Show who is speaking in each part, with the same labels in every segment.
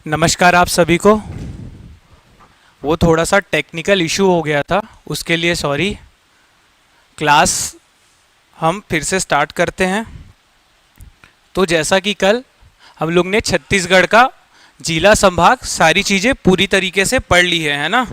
Speaker 1: नमस्कार आप सभी को। वो थोड़ा सा टेक्निकल इशू हो गया था, उसके लिए सॉरी। क्लास हम फिर से स्टार्ट करते हैं। तो जैसा कि कल हम लोग ने छत्तीसगढ़ का जिला संभाग सारी चीज़ें पूरी तरीके से पढ़ ली है ना।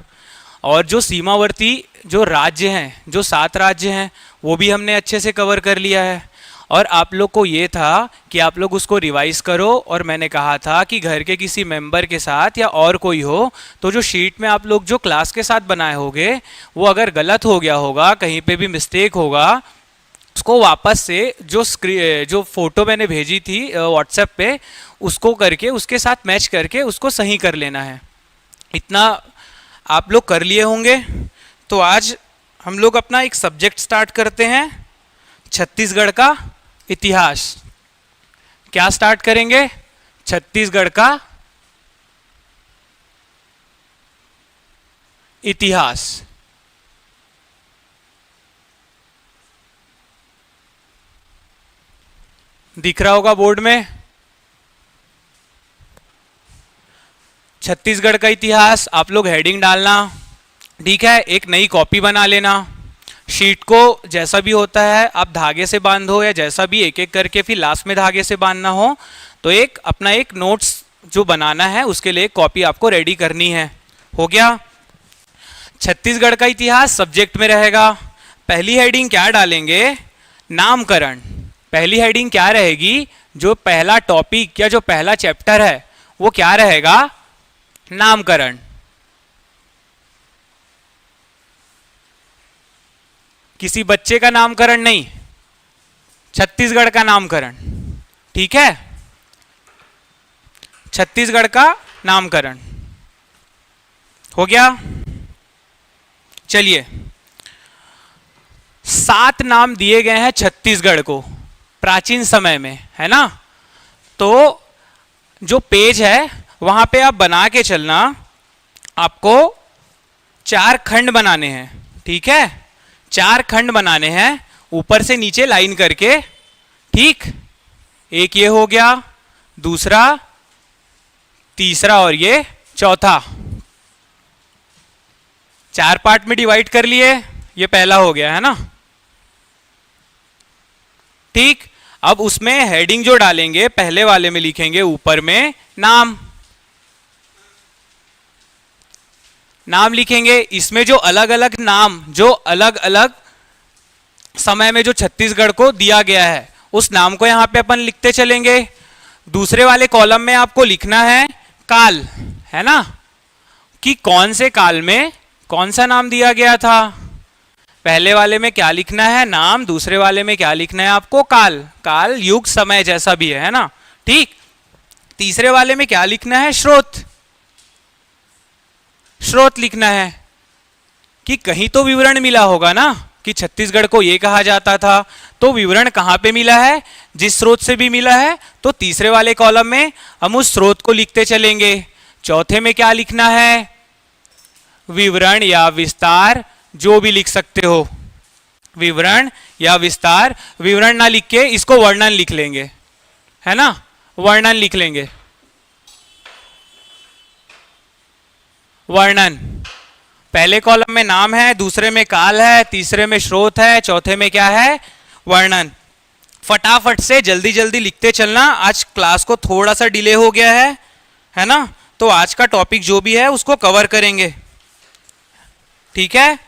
Speaker 1: और जो सीमावर्ती जो राज्य हैं, जो 7 राज्य हैं, वो भी हमने अच्छे से कवर कर लिया है। और आप लोग को ये था कि आप लोग उसको रिवाइज करो, और मैंने कहा था कि घर के किसी मेंबर के साथ या और कोई हो तो जो शीट में आप लोग जो क्लास के साथ बनाए होंगे वो अगर गलत हो गया होगा, कहीं पे भी मिस्टेक होगा, उसको वापस से जो फोटो मैंने भेजी थी व्हाट्सएप पे, उसको करके उसके साथ मैच करके उसको सही कर लेना है। इतना आप लोग कर लिए होंगे। तो आज हम लोग अपना एक सब्जेक्ट स्टार्ट करते हैं, छत्तीसगढ़ का इतिहास। क्या स्टार्ट करेंगे? छत्तीसगढ़ का इतिहास। दिख रहा होगा बोर्ड में, छत्तीसगढ़ का इतिहास। आप लोग हेडिंग डालना, ठीक है। एक नई कॉपी बना लेना। शीट को जैसा भी होता है आप धागे से बांधो या जैसा भी, एक एक करके फिर लास्ट में धागे से बांधना हो। तो एक अपना एक नोट्स जो बनाना है उसके लिए एक कॉपी आपको रेडी करनी है। हो गया? छत्तीसगढ़ का इतिहास सब्जेक्ट में रहेगा। पहली हेडिंग क्या डालेंगे? नामकरण। पहली हेडिंग क्या रहेगी? जो पहला टॉपिक या जो पहला चैप्टर है वो क्या रहेगा? नामकरण। किसी बच्चे का नामकरण नहीं, छत्तीसगढ़ का नामकरण, ठीक है। छत्तीसगढ़ का नामकरण हो गया। चलिए, 7 नाम दिए गए हैं छत्तीसगढ़ को प्राचीन समय में, है ना। तो जो पेज है वहां पे आप बना के चलना। आपको 4 खंड बनाने हैं, ठीक है। 4 खंड बनाने हैं ऊपर से नीचे लाइन करके, ठीक। एक ये हो गया, दूसरा, तीसरा और ये चौथा। 4 पार्ट में डिवाइड कर लिए। ये पहला हो गया, है ना, ठीक। अब उसमें हेडिंग जो डालेंगे, पहले वाले में लिखेंगे ऊपर में नाम। नाम लिखेंगे। इसमें जो अलग अलग नाम, जो अलग अलग समय में जो छत्तीसगढ़ को दिया गया है, उस नाम को यहां पे अपन लिखते चलेंगे। दूसरे वाले कॉलम में आपको लिखना है काल, है ना, कि कौन से काल में कौन सा नाम दिया गया था। पहले वाले में क्या लिखना है? नाम। दूसरे वाले में क्या लिखना है आपको? काल। काल, युग, समय, जैसा भी है ना, ठीक। तीसरे वाले में क्या लिखना है? स्रोत। स्रोत लिखना है कि कहीं तो विवरण मिला होगा ना कि छत्तीसगढ़ को यह कहा जाता था। तो विवरण कहां पे मिला है? जिस स्रोत से भी मिला है, तो तीसरे वाले कॉलम में हम उस स्रोत को लिखते चलेंगे। चौथे में क्या लिखना है? विवरण या विस्तार, जो भी लिख सकते हो, विवरण या विस्तार। विवरण ना लिख के इसको वर्णन लिख लेंगे, है ना, वर्णन लिख लेंगे। वर्णन। पहले कॉलम में नाम है, दूसरे में काल है, तीसरे में स्रोत है, चौथे में क्या है? वर्णन। फटाफट से जल्दी जल्दी लिखते चलना। आज क्लास को थोड़ा सा डिले हो गया है ना। तो आज का टॉपिक जो भी है उसको कवर करेंगे, ठीक है।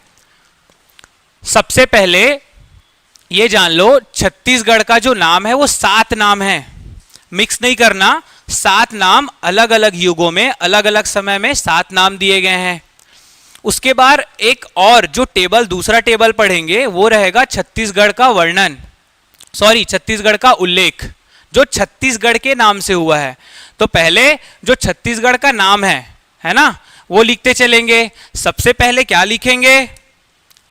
Speaker 1: सबसे पहले ये जान लो, छत्तीसगढ़ का जो नाम है वो 7 नाम है। मिक्स नहीं करना। 7 नाम अलग अलग युगों में, अलग अलग समय में 7 नाम दिए गए हैं। उसके बाद एक और जो टेबल, दूसरा टेबल पढ़ेंगे वो रहेगा छत्तीसगढ़ का वर्णन, सॉरी, छत्तीसगढ़ का उल्लेख, जो छत्तीसगढ़ के नाम से हुआ है। तो पहले जो छत्तीसगढ़ का नाम है ना, वो लिखते चलेंगे। सबसे पहले क्या लिखेंगे?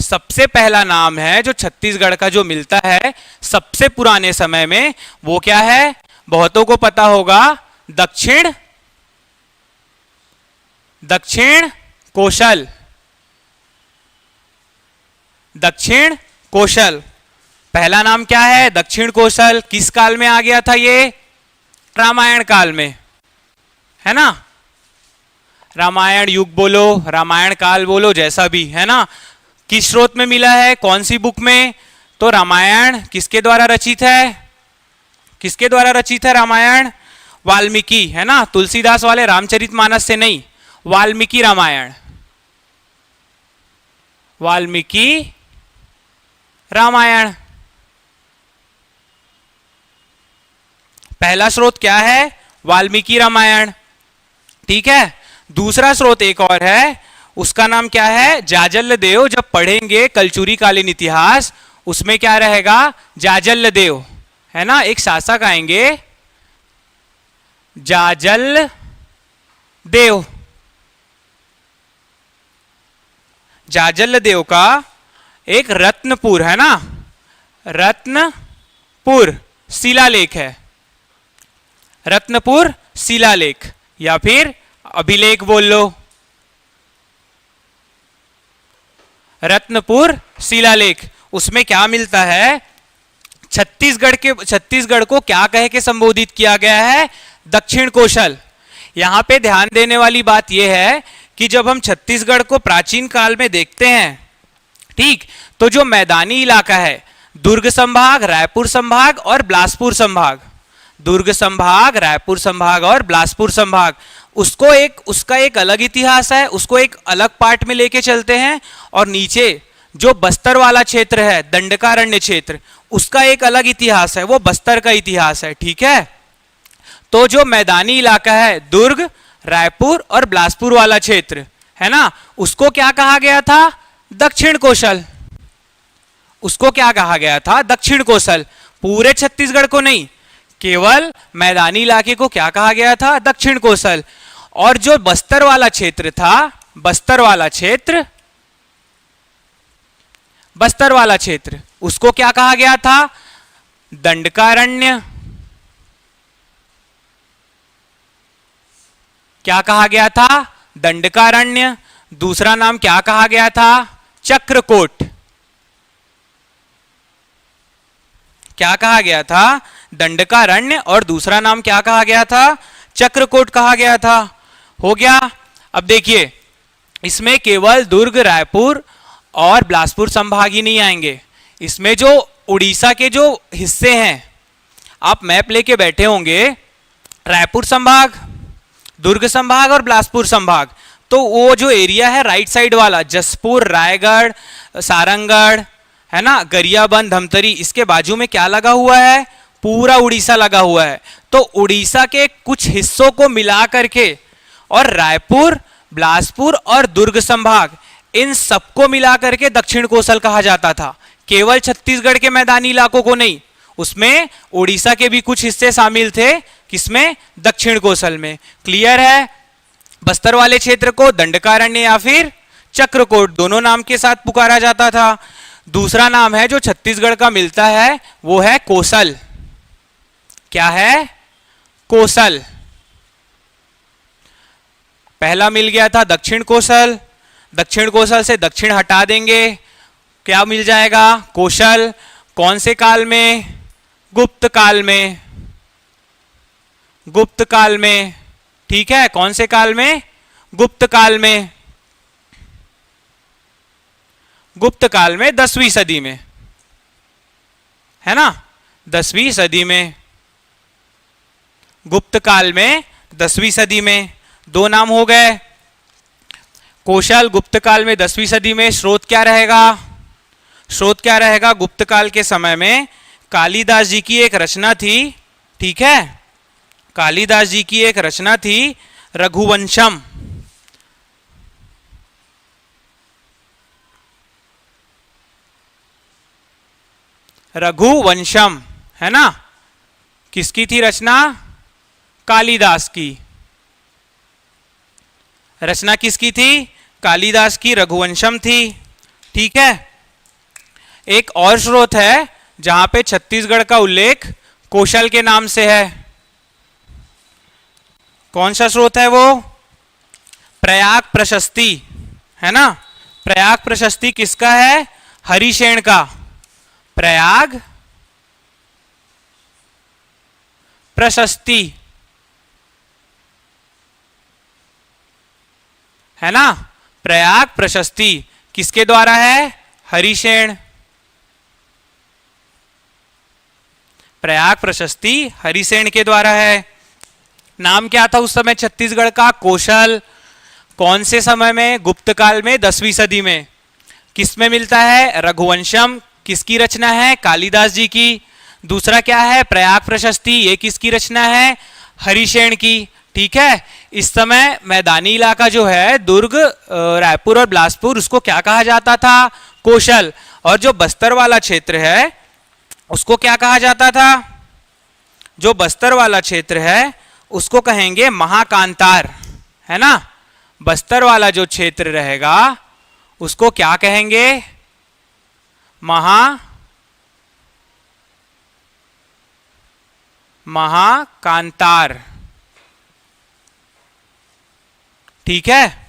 Speaker 1: सबसे पहला नाम है जो छत्तीसगढ़ का जो मिलता है सबसे पुराने समय में, वो क्या है? बहुतों को पता होगा, दक्षिण कौशल। दक्षिण कौशल पहला नाम क्या है? दक्षिण कौशल। किस काल में आ गया था ये? रामायण काल में, है ना। रामायण युग बोलो, रामायण काल बोलो, जैसा भी है ना। किस स्रोत में मिला है, कौन सी बुक में? तो रामायण किसके द्वारा रचित है? किसके द्वारा रचित है रामायण? वाल्मीकि, है ना। तुलसीदास वाले रामचरितमानस से नहीं, वाल्मीकि रामायण, वाल्मीकि रामायण। पहला स्रोत क्या है? वाल्मीकि रामायण, ठीक है। दूसरा स्रोत एक और है, उसका नाम क्या है? जाजल्य देव। जब पढ़ेंगे कलचुरी कालीन इतिहास, उसमें क्या रहेगा? जाजल्य देव, है ना। एक शासक आएंगे, जाजल्य देव। जाजल्य देव का एक रत्नपुर, है ना, रत्नपुर शिलालेख है, रत्नपुर शिलालेख, या फिर अभिलेख बोल लो, रत्नपुर शिलालेख। उसमें क्या मिलता है? छत्तीसगढ़ को क्या कह के संबोधित किया गया है? दक्षिण कौशल। यहां पे ध्यान देने वाली बात यह है कि जब हम छत्तीसगढ़ को प्राचीन काल में देखते हैं, ठीक, तो जो मैदानी इलाका है, दुर्ग संभाग, रायपुर संभाग और बिलासपुर संभाग, दुर्ग संभाग, रायपुर संभाग और बिलासपुर संभाग, उसका एक अलग इतिहास है, उसको एक अलग पार्ट में लेके चलते हैं। और नीचे जो बस्तर वाला क्षेत्र है, दंडकारण्य क्षेत्र, उसका एक अलग इतिहास है, वो बस्तर का इतिहास है, ठीक है। तो जो मैदानी इलाका है, दुर्ग, रायपुर और बिलासपुर वाला क्षेत्र, है ना, उसको क्या कहा गया था? दक्षिण कौशल। उसको क्या कहा गया था? दक्षिण कौशल। पूरे छत्तीसगढ़ को नहीं, केवल मैदानी इलाके को क्या कहा गया था? दक्षिण कौशल। और जो बस्तर वाला क्षेत्र था, बस्तर वाला क्षेत्र, बस्तर वाला क्षेत्र, उसको क्या कहा गया था? दंडकारण्य। क्या कहा गया था? दंडकारण्य। दूसरा नाम क्या कहा गया था? चक्रकोट। क्या कहा गया था? दंडकारण्य। और दूसरा नाम क्या कहा गया था? चक्रकोट कहा गया था। हो गया। अब देखिए, इसमें केवल दुर्ग, रायपुर और बिलासपुर संभाग ही नहीं आएंगे, इसमें जो उड़ीसा के जो हिस्से हैं, आप मैप लेके बैठे होंगे, रायपुर संभाग, दुर्ग संभाग और बिलासपुर संभाग, तो वो जो एरिया है राइट साइड वाला, जसपुर, रायगढ़, सारंगढ़, है ना, गरियाबंद, धमतरी, इसके बाजू में क्या लगा हुआ है? पूरा उड़ीसा लगा हुआ है। तो उड़ीसा के कुछ हिस्सों को मिला करके, और रायपुर, बिलासपुर और दुर्ग संभाग, इन सबको मिला करके दक्षिण कौशल कहा जाता था। केवल छत्तीसगढ़ के मैदानी इलाकों को नहीं, उसमें उड़ीसा के भी कुछ हिस्से शामिल थे। किसमें? दक्षिण कौशल में। क्लियर है? बस्तर वाले क्षेत्र को दंडकारण्य या फिर चक्रकोट, दोनों नाम के साथ पुकारा जाता था। दूसरा नाम है जो छत्तीसगढ़ का मिलता है, वो है कौशल। क्या है? कौशल। पहला मिल गया था दक्षिण कौशल, दक्षिण कौशल से दक्षिण हटा देंगे, क्या मिल जाएगा? कौशल। कौन से काल में? गुप्त काल में, गुप्त काल में, ठीक है। कौन से काल में? गुप्त काल में, गुप्त काल में 10वीं सदी में, है ना, 10वीं सदी में, गुप्त काल में 10वीं सदी में। दो नाम हो गए, कौशल, गुप्त काल में 10वीं सदी में। स्रोत क्या रहेगा? स्रोत क्या रहेगा? गुप्त काल के समय में कालिदास जी की एक रचना थी, ठीक है, कालिदास जी की एक रचना थी रघुवंशम। रघुवंशम, है ना, किसकी थी रचना? कालिदास की। रचना किसकी थी? कालिदास की, रघुवंशम थी, ठीक है। एक और स्रोत है जहां पे छत्तीसगढ़ का उल्लेख कौशल के नाम से है। कौन सा स्रोत है वो? प्रयाग प्रशस्ति, है ना। प्रयाग प्रशस्ति किसका है? हरिशेन का। प्रयाग प्रशस्ति, है ना। प्रयाग प्रशस्ति किसके द्वारा है? हरिसेन। प्रयाग प्रशस्ति हरिसेन के द्वारा है। नाम क्या था उस समय छत्तीसगढ़ का? कौशल। कौन से समय में? गुप्त काल में, 10वीं सदी में। किसमें मिलता है? रघुवंशम। किसकी रचना है? कालिदास जी की। दूसरा क्या है? प्रयाग प्रशस्ति, ये किसकी रचना है? हरिसेन की। ठीक है। इस समय मैदानी इलाका जो है दुर्ग, रायपुर और बिलासपुर, उसको क्या कहा जाता था? कौशल। और जो बस्तर वाला क्षेत्र है उसको क्या कहा जाता था? जो बस्तर वाला क्षेत्र है उसको कहेंगे महाकांतार, है ना। बस्तर वाला जो क्षेत्र रहेगा उसको क्या कहेंगे? महाकांतार। ठीक है।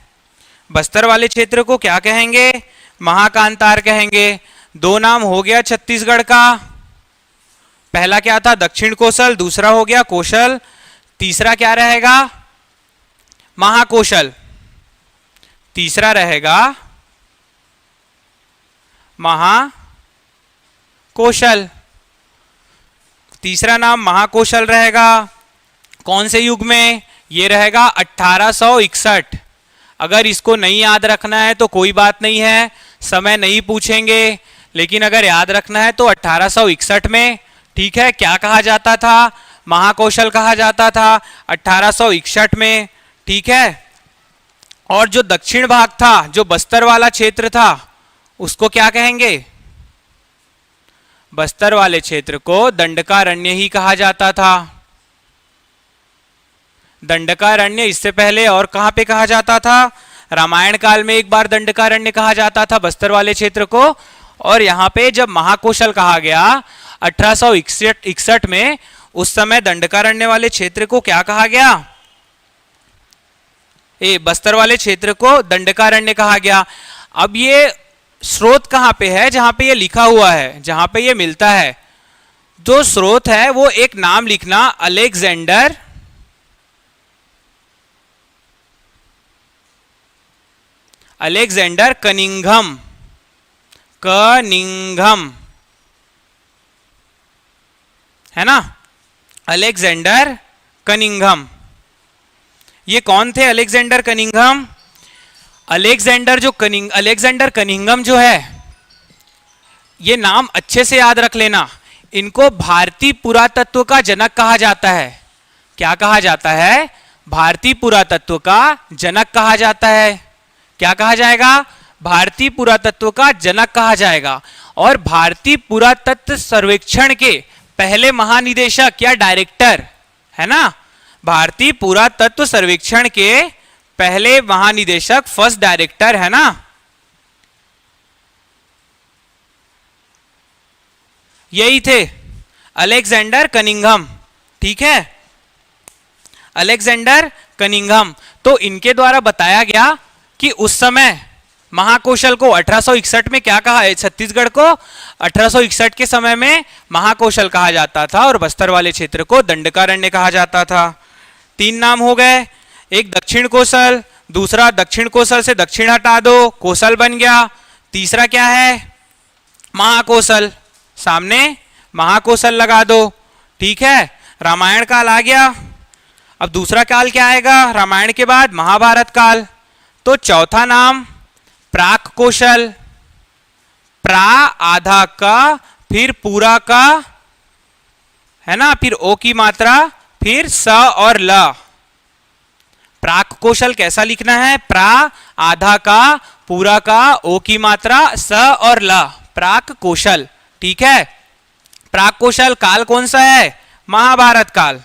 Speaker 1: बस्तर वाले क्षेत्र को क्या कहेंगे? महाकांतार कहेंगे। दो नाम हो गया छत्तीसगढ़ का। पहला क्या था? दक्षिण कौशल। दूसरा हो गया कौशल। तीसरा क्या रहेगा? महाकौशल। तीसरा रहेगा महाकौशल। तीसरा नाम महाकौशल रहेगा। कौन से युग में? ये रहेगा 1861। अगर इसको नहीं याद रखना है तो कोई बात नहीं है, समय नहीं पूछेंगे, लेकिन अगर याद रखना है तो 1861 में। ठीक है। क्या कहा जाता था? महाकौशल कहा जाता था 1861 में। ठीक है। और जो दक्षिण भाग था, जो बस्तर वाला क्षेत्र था, उसको क्या कहेंगे? बस्तर वाले क्षेत्र को दंडकारण्य ही कहा जाता था। दंडकारण्य इससे पहले और कहां पे कहा जाता था? रामायण काल में एक बार दंडकारण्य कहा जाता था बस्तर वाले क्षेत्र को। और यहां पे जब महाकौशल कहा गया 1861 में, उस समय दंडकारण्य वाले क्षेत्र को क्या कहा गया? बस्तर वाले क्षेत्र को दंडकारण्य कहा गया। अब ये स्रोत कहां पे है? जहां पे ये लिखा हुआ है, जहां पे ये मिलता है, जो स्रोत है वो एक नाम लिखना, अलेक्जेंडर कनिंघम। कनिंघम, है ना। Alexander Cunningham. ये कौन थे अलेक्जेंडर कनिंघम? अलेक्जेंडर कनिंघम जो है, ये नाम अच्छे से याद रख लेना। इनको भारतीय पुरातत्व का जनक कहा जाता है। क्या कहा जाता है? भारतीय पुरातत्व का जनक कहा जाता है। क्या कहा जाएगा? भारतीय पुरातत्व का जनक कहा जाएगा। और भारतीय पुरातत्व सर्वेक्षण के पहले महानिदेशक या डायरेक्टर, है ना। भारतीय पुरातत्व सर्वेक्षण के पहले महानिदेशक, फर्स्ट डायरेक्टर, है ना। यही थे अलेक्जेंडर कनिंघम। ठीक है। Alexander Cunningham. तो इनके द्वारा बताया गया कि उस समय महाकौशल को 1861 में क्या कहा है? छत्तीसगढ़ को 1861 के समय में महाकौशल कहा जाता था और बस्तर वाले क्षेत्र को दंडकारण्य कहा जाता था। 3 नाम हो गए। एक दक्षिण कौशल, दूसरा दक्षिण कौशल से दक्षिण हटा दो, कौशल बन गया। तीसरा क्या है? महाकौशल। सामने महाकौशल लगा दो। ठीक है। रामायण काल आ गया। अब दूसरा काल क्या आएगा रामायण के बाद? महाभारत काल। तो चौथा नाम प्राक कौशल। प्रा आधा का, फिर पूरा का, है ना, फिर ओ की मात्रा, फिर स और ल। प्राक कौशल कैसा लिखना है? प्रा आधा का, पूरा का, ओ की मात्रा, स और ल। प्राक कौशल। ठीक है। प्राक कौशल काल कौन सा है? महाभारत काल।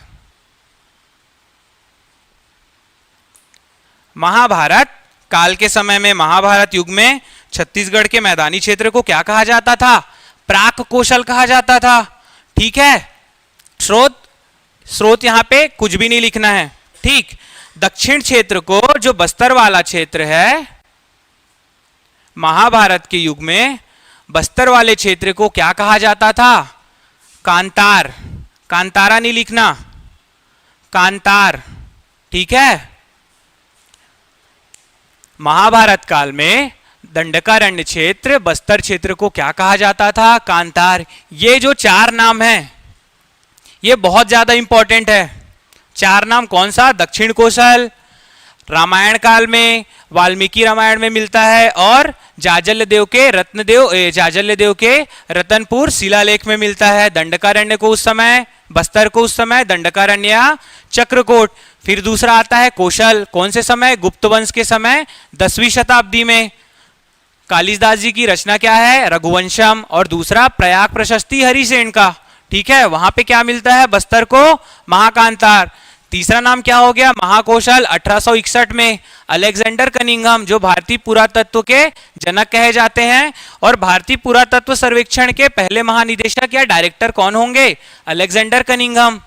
Speaker 1: महाभारत काल के समय में, महाभारत युग में छत्तीसगढ़ के मैदानी क्षेत्र को क्या कहा जाता था? प्राक कौशल कहा जाता था। ठीक है। स्रोत यहां पे कुछ भी नहीं लिखना है। ठीक। दक्षिण क्षेत्र को, जो बस्तर वाला क्षेत्र है, महाभारत के युग में बस्तर वाले क्षेत्र को क्या कहा जाता था? कांतार। कांतारा नहीं लिखना, कांतार। ठीक है। महाभारत काल में दंडकारण्य क्षेत्र, बस्तर क्षेत्र को क्या कहा जाता था? कांतार। ये जो चार नाम हैं ये बहुत ज्यादा इंपॉर्टेंट है। चार नाम कौन सा? दक्षिण कोसल रामायण काल में, वाल्मीकि रामायण में मिलता है, और जाजल्य देव के रतनपुर शिलालेख में मिलता है। दंडकारण्य को उस समय, बस्तर को उस समय दंडकारण्य या चक्रकोट। फिर दूसरा आता है कौशल, कौन से समय? गुप्त वंश के समय, 10वीं शताब्दी में। कालिदास जी की रचना क्या है? रघुवंशम। और दूसरा प्रयाग प्रशस्ति हरिसेन का, ठीक है, वहां पे क्या मिलता है? बस्तर को महाकांतार। तीसरा नाम क्या हो गया? महाकौशल, 1861 में अलेक्जेंडर कनिंघम, जो भारतीय पुरातत्व के जनक कहे जाते हैं। और भारतीय पुरातत्व सर्वेक्षण के पहले महानिदेशक या डायरेक्टर कौन होंगे? Alexander Cunningham.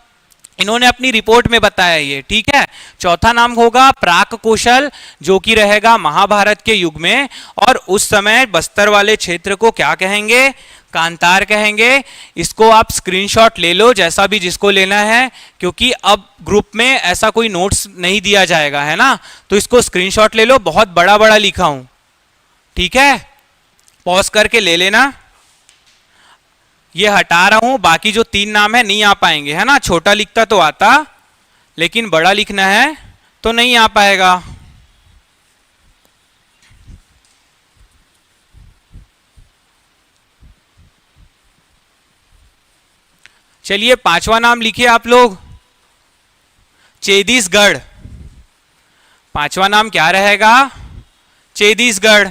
Speaker 1: इन्होंने अपनी रिपोर्ट में बताया ये, ठीक है। चौथा नाम होगा प्राक कौशल, जो कि रहेगा महाभारत के युग में, और उस समय बस्तर वाले क्षेत्र को क्या कहेंगे? कांतार कहेंगे। इसको आप स्क्रीनशॉट ले लो, जैसा भी जिसको लेना है, क्योंकि अब ग्रुप में ऐसा कोई नोट्स नहीं दिया जाएगा, है ना, तो इसको स्क्रीनशॉट ले लो। बहुत बड़ा बड़ा लिखा हूं, ठीक है, पॉज करके ले लेना। ये हटा रहा हूं, बाकी जो तीन नाम है नहीं आ पाएंगे, है ना। छोटा लिखता तो आता, लेकिन बड़ा लिखना है तो नहीं आ पाएगा। चलिए पांचवा नाम लिखिए आप लोग, चेदिसगढ़। पांचवा नाम क्या रहेगा? चेदिसगढ़।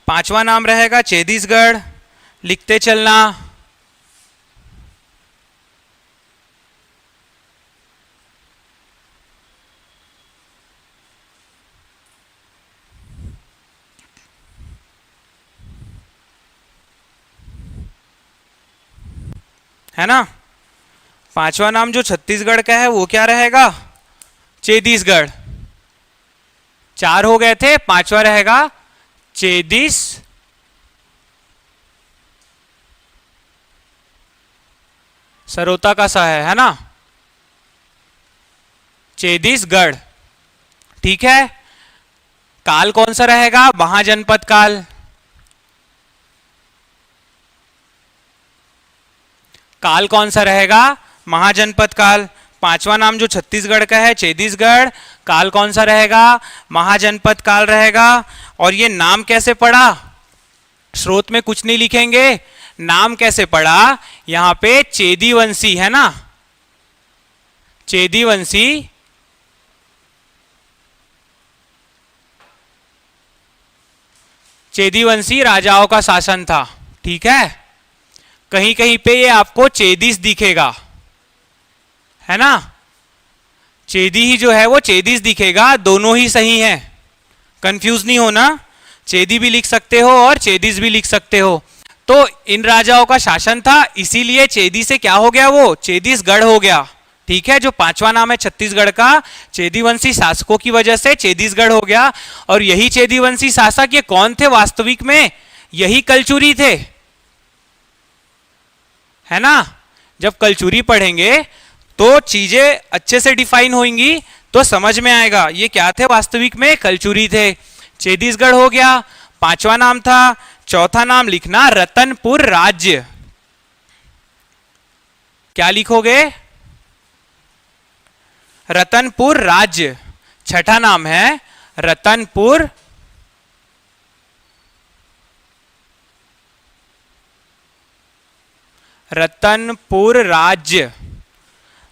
Speaker 1: पांचवा नाम रहेगा चेदिसगढ़, लिखते चलना। है ना। पांचवा नाम जो छत्तीसगढ़ का है वो क्या रहेगा? चेदिसगढ़। चार हो गए थे, पांचवा रहेगा चेदिस सरोता का सा है ना, चेदिसगढ़, ठीक है। काल कौन सा रहेगा? महाजनपद काल। काल कौन सा रहेगा? महाजनपद काल। पांचवा नाम जो छत्तीसगढ़ का है चेदिसगढ़, काल कौन सा रहेगा? महाजनपद काल रहेगा। और ये नाम कैसे पढ़ा? स्रोत में कुछ नहीं लिखेंगे, नाम कैसे पढ़ा? यहां पे चेदीवंशी है ना, चेदीवंशी, चेदीवंशी राजाओं का शासन था, ठीक है। कहीं कहीं पे ये आपको चेदिस दिखेगा, है ना, चेदी ही जो है वो चेदिस दिखेगा, दोनों ही सही हैं, कंफ्यूज नहीं होना। चेदी भी लिख सकते हो और चेदिस भी लिख सकते हो। तो इन राजाओं का शासन था, इसीलिए चेदी से क्या हो गया? वो चेदिसगढ़ हो गया, ठीक है। जो पांचवा नाम है छत्तीसगढ़ का, चेदीवंशी शासकों की वजह से चेदिसगढ़ हो गया। और यही चेदीवंशी शासक ये कौन थे वास्तविक में? यही कलचुरी थे, है ना। जब कलचुरी पढ़ेंगे तो चीजें अच्छे से डिफाइन होंगी, तो समझ में आएगा ये क्या थे वास्तविक में? कलचुरी थे। चेदिसगढ़ हो गया, पांचवा नाम था। चौथा नाम लिखना रतनपुर राज्य। क्या लिखोगे? रतनपुर राज्य। छठा नाम है रतनपुर रतनपुर राज्य।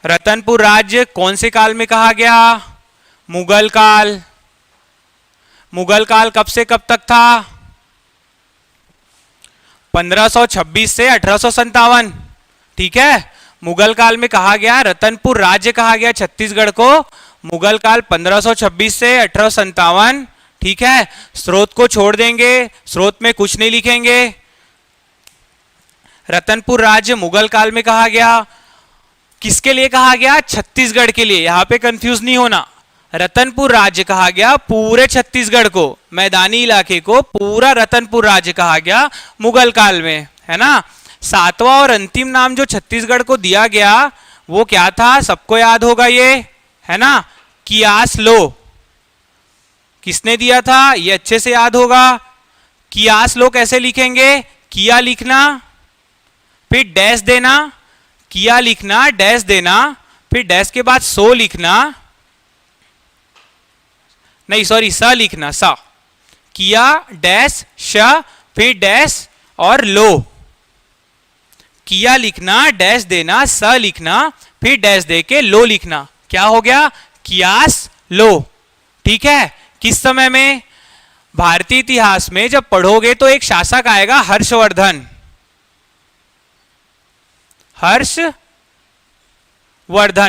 Speaker 1: रतनपुर राज्य कौन से काल में कहा गया? मुगल काल। मुगल काल कब से कब तक था? 1526 से 1857, ठीक है। मुगल काल में कहा गया, रतनपुर राज्य कहा गया छत्तीसगढ़ को। मुगल काल 1526 से 1857, ठीक है। स्रोत को छोड़ देंगे, स्रोत में कुछ नहीं लिखेंगे। रतनपुर राज्य मुगल काल में कहा गया। किसके लिए कहा गया? छत्तीसगढ़ के लिए। यहां पे कंफ्यूज नहीं होना, रतनपुर राज्य कहा गया पूरे छत्तीसगढ़ को, मैदानी इलाके को पूरा रतनपुर राज्य कहा गया मुगल काल में, है ना। सातवां और अंतिम नाम जो छत्तीसगढ़ को दिया गया वो क्या था, सबको याद होगा ये, है ना, कियासलो। किसने दिया था, ये अच्छे से याद होगा। कियासलो कैसे लिखेंगे, किया लिखना फिर डैश देना, किया लिखना डैश देना, फिर डैश के बाद सो लिखना, नहीं सॉरी स लिखना, स, किया डैश श फिर डैश और लो। किया लिखना डैश देना, स लिखना फिर डैश दे के लो लिखना, क्या हो गया, कियास लो। ठीक है। किस समय में, भारतीय इतिहास में जब पढ़ोगे तो एक शासक आएगा हर्षवर्धन, हर्षवर्धन।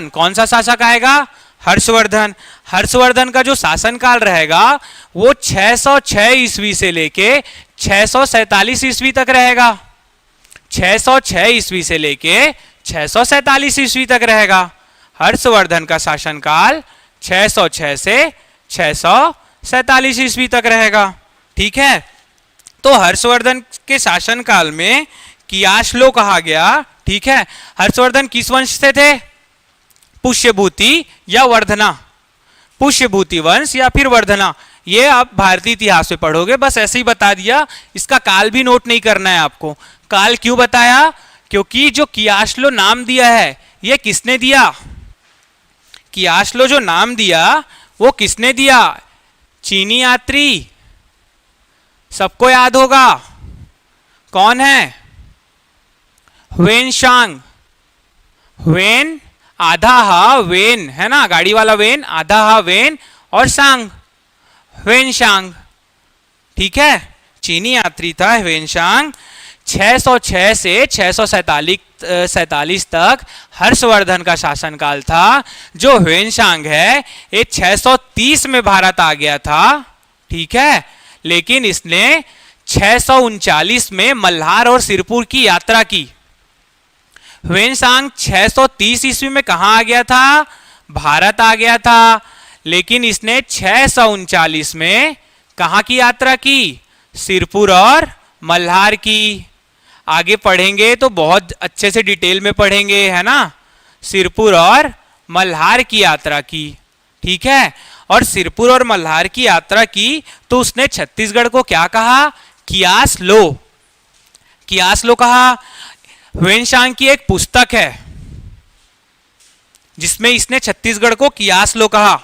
Speaker 1: कौन सा शासक आएगा, हर्षवर्धन। हर्षवर्धन का जो शासनकाल रहेगा वो 606 ईस्वी से लेके 647 ईस्वी तक रहेगा। 606 ईस्वी से लेके 647 ईस्वी तक रहेगा। हर्षवर्धन का शासनकाल 606 से 647 ईस्वी तक रहेगा। ठीक है। तो हर्षवर्धन के शासनकाल में कियासलो कहा गया। ठीक है। हर्षवर्धन किस वंश से थे, पुष्यभूति या वर्धना, पुष्यभूति वंश या फिर वर्धना, ये आप भारतीय इतिहास में पढ़ोगे, बस ऐसे ही बता दिया। इसका काल भी नोट नहीं करना है आपको। काल क्यों बताया, क्योंकि जो कियासलो नाम दिया है ये किसने दिया, कियासलो जो नाम दिया वो किसने दिया, चीनी यात्री, सबको याद होगा कौन है, वेनशांग। वेन आधा हा वेन, है ना, गाड़ी वाला वेन, आधा हा वेन और सांग, वेनशांग। ठीक है। चीनी यात्री था वेनशांग। 606 से 647 तक हर्षवर्धन का शासनकाल था। जो वेनशांग है ये 630 में भारत आ गया था। ठीक है। लेकिन इसने 639 में मल्हार और सिरपुर की यात्रा की। वेनशांग 630 ईस्वी में कहां आ गया था, भारत आ गया था। लेकिन इसने 639 में कहां की यात्रा की, सिरपुर और मल्हार की। आगे पढ़ेंगे तो बहुत अच्छे से डिटेल में पढ़ेंगे, है ना। सिरपुर और मल्हार की यात्रा की। ठीक है। और सिरपुर और मल्हार की यात्रा की तो उसने छत्तीसगढ़ को क्या कहा, कियासलो, कियासलो कहा। वेनशांग की एक पुस्तक है जिसमें इसने छत्तीसगढ़ को कियासलो कहा।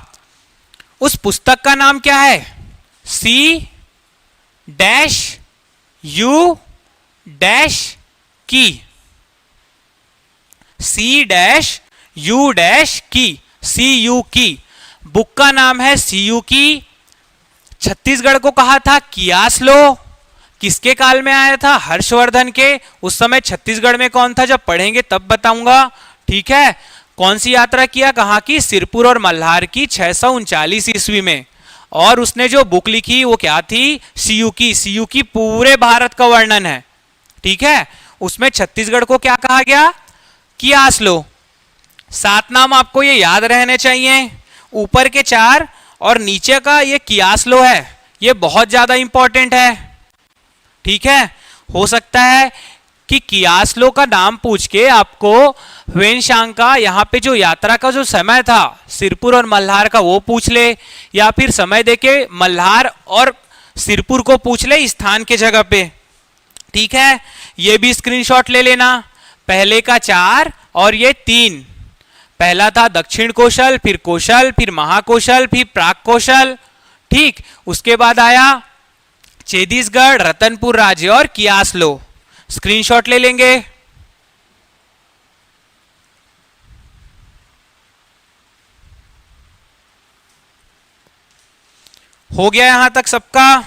Speaker 1: उस पुस्तक का नाम क्या है, सी डैश यू डैश की, सी डैश यू डैश की, सी यू की। बुक का नाम है सी यू की। छत्तीसगढ़ को कहा था कियासलो। किसके काल में आया था, हर्षवर्धन के। उस समय छत्तीसगढ़ में कौन था, जब पढ़ेंगे तब बताऊंगा। ठीक है। कौन सी यात्रा किया, कहाँ की, सिरपुर और मल्हार की 639 ईस्वी में। और उसने जो बुक लिखी वो क्या थी, सीयू की। सीयू की पूरे भारत का वर्णन है। ठीक है। उसमें छत्तीसगढ़ को क्या कहा गया, कियासलो। 7 नाम आपको ये याद रहने चाहिए, ऊपर के 4 और नीचे का ये कियासलो है, ये बहुत ज्यादा इंपॉर्टेंट है। ठीक है। हो सकता है कि कियासलो का नाम पूछ के आपको वेनशांग का यहाँ पे जो यात्रा का जो समय था सिरपुर और मल्हार का वो पूछ ले, या फिर समय देके मल्हार और सिरपुर को पूछ ले स्थान के जगह पे। ठीक है। ये भी स्क्रीनशॉट ले लेना। पहले का 4 और ये 3, पहला था दक्षिण कौशल, फिर महाकौशल, फिर प्राक कौशल। ठीक। उसके बाद आया छत्तीसगढ़, रतनपुर राज्य और कियासलो। स्क्रीनशॉट ले लेंगे। हो गया यहां तक सबका।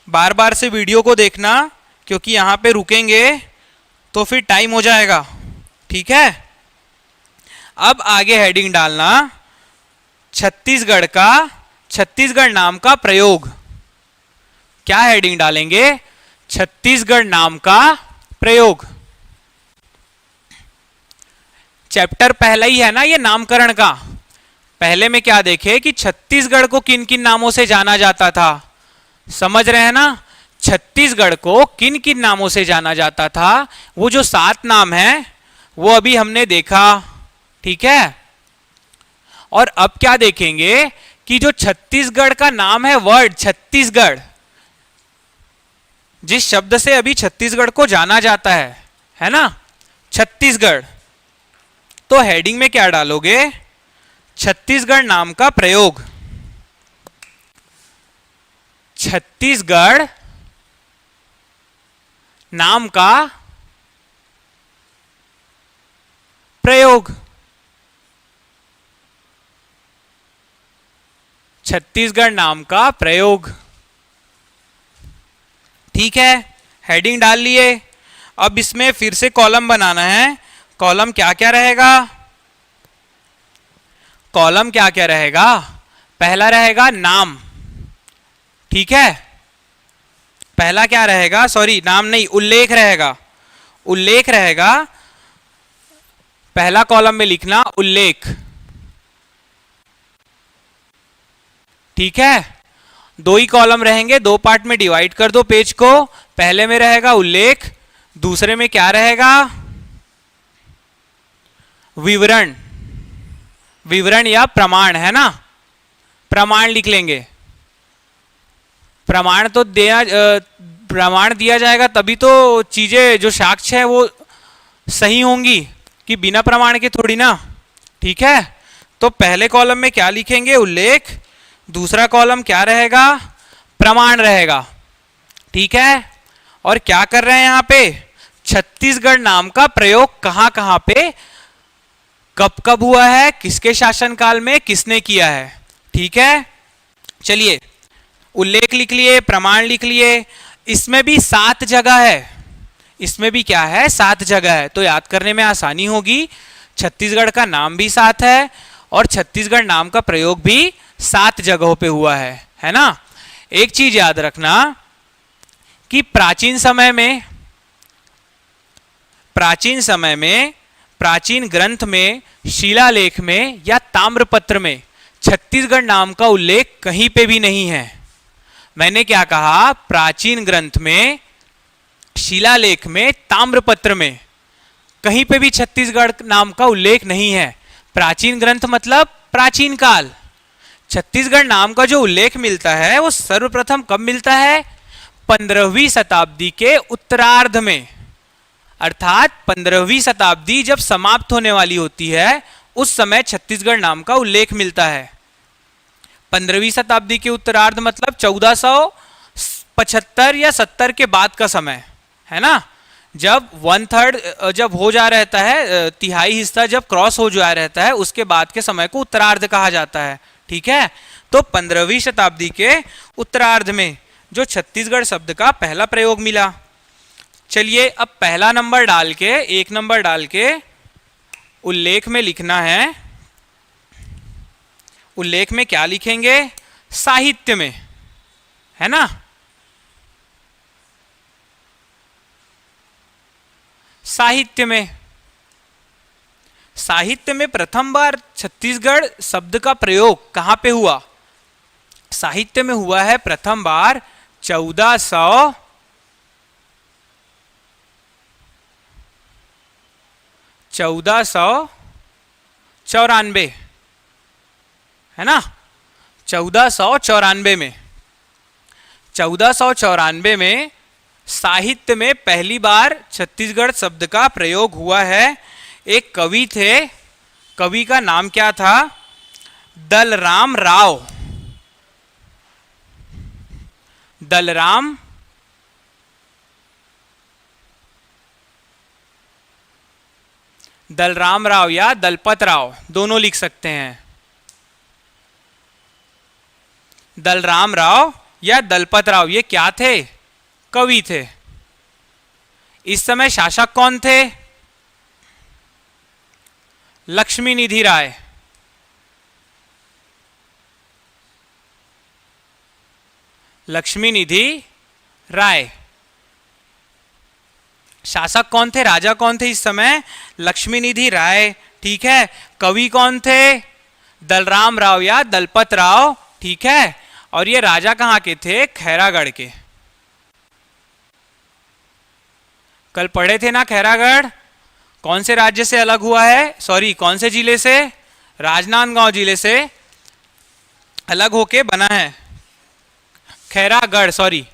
Speaker 1: बार बार से वीडियो को देखना, क्योंकि यहां पे रुकेंगे तो फिर टाइम हो जाएगा। ठीक है। अब आगे हेडिंग डालना, छत्तीसगढ़ नाम का प्रयोग। क्या हेडिंग डालेंगे, छत्तीसगढ़ नाम का प्रयोग। चैप्टर पहला ही है ना ये नामकरण का, पहले में क्या देखे कि छत्तीसगढ़ को किन किन नामों से जाना जाता था, समझ रहे हैं ना। छत्तीसगढ़ को किन किन नामों से जाना जाता था, वो जो 7 नाम है वो अभी हमने देखा, ठीक है। और अब क्या देखेंगे कि जो छत्तीसगढ़ का नाम है, वर्ड छत्तीसगढ़, जिस शब्द से अभी छत्तीसगढ़ को जाना जाता है ना, छत्तीसगढ़, तो हेडिंग में क्या डालोगे, छत्तीसगढ़ नाम का प्रयोग। छत्तीसगढ़ नाम का प्रयोग, छत्तीसगढ़ नाम का प्रयोग, ठीक है। हेडिंग डाल लिए। अब इसमें फिर से कॉलम बनाना है। कॉलम क्या क्या रहेगा, कॉलम क्या क्या रहेगा, पहला रहेगा नाम, ठीक है। पहला क्या रहेगा, सॉरी नाम नहीं, उल्लेख रहेगा, उल्लेख रहेगा। पहला कॉलम में लिखना उल्लेख, ठीक है। 2 ही कॉलम रहेंगे, 2 पार्ट में डिवाइड कर दो पेज को। पहले में रहेगा उल्लेख, दूसरे में क्या रहेगा, विवरण, विवरण या प्रमाण, है ना। प्रमाण लिख लेंगे। प्रमाण तो प्रमाण दिया जाएगा तभी तो चीजें जो साक्ष्य है वो सही होंगी, कि बिना प्रमाण के थोड़ी ना, ठीक है। तो पहले कॉलम में क्या लिखेंगे, उल्लेख, दूसरा कॉलम क्या रहेगा, प्रमाण रहेगा, ठीक है। और क्या कर रहे हैं यहां पे, छत्तीसगढ़ नाम का प्रयोग कहां कहां पे, कब कब हुआ है, किसके शासनकाल में किसने किया है, ठीक है। चलिए, उल्लेख लिख लिए, प्रमाण लिख लिए। इसमें भी 7 जगह है, इसमें भी क्या है, 7 जगह है, तो याद करने में आसानी होगी। छत्तीसगढ़ का नाम भी 7 है और छत्तीसगढ़ नाम का प्रयोग भी 7 जगहों पे हुआ है ना। एक चीज याद रखना कि प्राचीन समय में प्राचीन ग्रंथ में, शिलालेख में या ताम्रपत्र में छत्तीसगढ़ नाम का उल्लेख कहीं पे भी नहीं है। मैंने क्या कहा, प्राचीन ग्रंथ में, शिलालेख में, ताम्रपत्र में कहीं पे भी छत्तीसगढ़ नाम का उल्लेख नहीं है। प्राचीन ग्रंथ मतलब प्राचीन काल। छत्तीसगढ़ नाम का जो उल्लेख मिलता है वो सर्वप्रथम कब मिलता है, 15वीं शताब्दी के उत्तरार्ध में, अर्थात 15वीं शताब्दी जब समाप्त होने वाली होती है उस समय छत्तीसगढ़ नाम का उल्लेख मिलता है। 15वीं शताब्दी के उत्तरार्ध मतलब 1475 या 70 के बाद का समय, है ना। जब 1/3 जब हो जा रहता है, तिहाई हिस्सा जब क्रॉस हो जा रहता है, उसके बाद के समय को उत्तरार्ध कहा जाता है, ठीक है। तो 15वीं शताब्दी के उत्तरार्ध में जो छत्तीसगढ़ शब्द का पहला प्रयोग मिला। चलिए, अब पहला नंबर डाल के, 1 नंबर डाल के उल्लेख में लिखना है। उल्लेख में क्या लिखेंगे, साहित्य में, है ना। साहित्य में प्रथम बार छत्तीसगढ़ शब्द का प्रयोग कहां पे हुआ, साहित्य में हुआ है प्रथम बार 1494, है ना, 1494 में, 1494 में साहित्य में पहली बार छत्तीसगढ़ शब्द का प्रयोग हुआ है। एक कवि थे, कवि का नाम क्या था, दलराम राव। दलराम राव या दलपत राव, दोनों लिख सकते हैं। दलराम राव या दलपत राव, ये क्या थे, कवि थे। इस समय शासक कौन थे, लक्ष्मी निधि राय। लक्ष्मी निधि राय शासक कौन थे, राजा कौन थे इस समय, लक्ष्मी निधि राय, ठीक है। कवि कौन थे, दलराम राव या दलपत राव, ठीक है। और ये राजा कहाँ के थे? खैरागढ़ के। कल पढ़े थे ना खैरागढ़, कौन से राज्य से अलग हुआ है, सॉरी कौन से जिले से? राजनांदगांव जिले से अलग होके बना है खैरागढ़, सॉरी,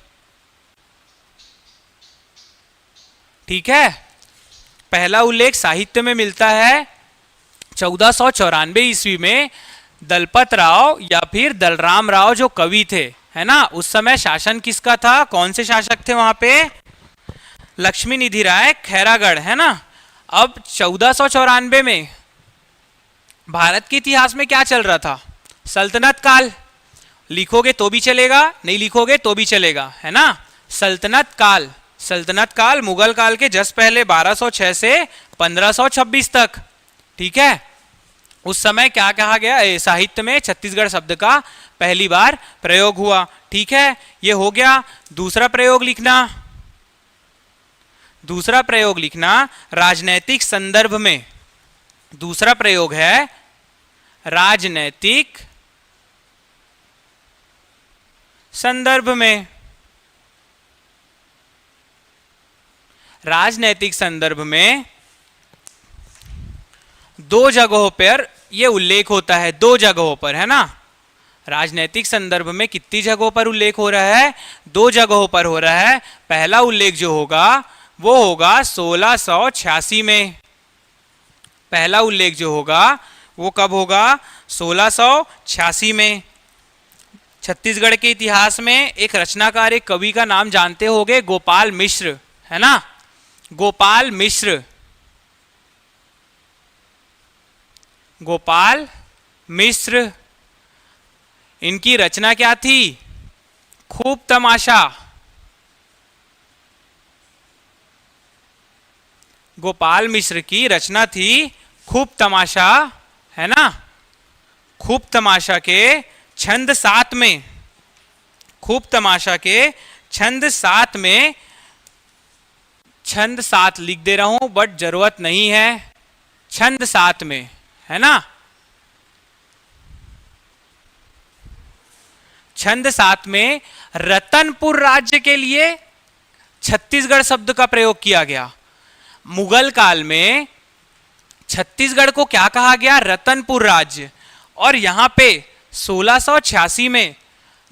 Speaker 1: ठीक है। पहला उल्लेख साहित्य में मिलता है 1494 ईस्वी में दलपत राव या फिर दलराम राव जो कवि थे, है ना। उस समय शासन किसका था? कौन से शासक थे वहां पे? लक्ष्मी निधि राय खैरागढ़, है ना। अब 1494 में भारत के इतिहास में क्या चल रहा था? सल्तनत काल। लिखोगे तो भी चलेगा, नहीं लिखोगे तो भी चलेगा, है ना। सल्तनत काल, सल्तनत काल मुगल काल के जस्ट पहले 1206 से 1526 तक, ठीक है। उस समय क्या कहा गया? साहित्य में छत्तीसगढ़ शब्द का पहली बार प्रयोग हुआ, ठीक है। ये हो गया। दूसरा प्रयोग लिखना, दूसरा प्रयोग लिखना राजनैतिक संदर्भ में। दूसरा प्रयोग है राजनैतिक संदर्भ में। राजनैतिक संदर्भ में दो जगहों पर यह उल्लेख होता है, दो जगहों पर, है ना। राजनैतिक संदर्भ में कितनी जगहों पर उल्लेख हो रहा है? दो जगहों पर हो रहा है। पहला उल्लेख जो होगा वो होगा 1686 में। पहला उल्लेख जो होगा वो कब होगा? 1686 में। छत्तीसगढ़ के इतिहास में एक रचनाकार, एक कवि का नाम जानते होंगे, गोपाल मिश्र, है ना। गोपाल मिश्र, गोपाल मिश्र, इनकी रचना क्या थी? खूब तमाशा। गोपाल मिश्र की रचना थी खूब तमाशा, है ना। खूब तमाशा के छंद 7 में, खूब तमाशा के छंद 7 में, छंद 7 लिख दे रहा हूं बट जरूरत नहीं है, छंद 7 में, है ना। छंद 7 में रतनपुर राज्य के लिए छत्तीसगढ़ शब्द का प्रयोग किया गया। मुगल काल में छत्तीसगढ़ को क्या कहा गया? रतनपुर राज्य। और यहां पे 1686 में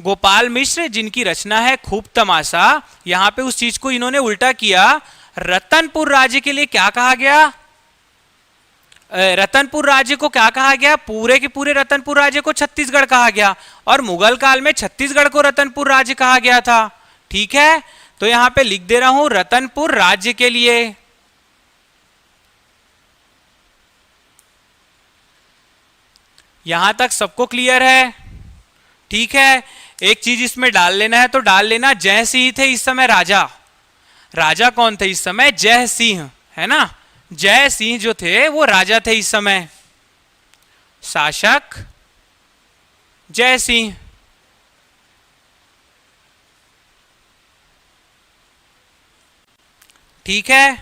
Speaker 1: गोपाल मिश्र, जिनकी रचना है खूब तमाशा, यहां पे उस चीज को इन्होंने उल्टा किया। रतनपुर राज्य के लिए क्या कहा गया? रतनपुर राज्य को क्या कहा गया? पूरे के पूरे रतनपुर राज्य को छत्तीसगढ़ कहा गया। और मुगल काल में छत्तीसगढ़ को रतनपुर राज्य कहा गया था, ठीक है। तो यहां पे लिख दे रहा हूं रतनपुर राज्य के लिए। यहां तक सबको क्लियर है? ठीक है। एक चीज इसमें डाल लेना है तो डाल लेना, जय सिंह थे इस समय राजा। राजा कौन थे इस समय? जय सिंह, है ना। जय सिंह जो थे वो राजा थे इस समय, शासक जय सिंह। ठीक है,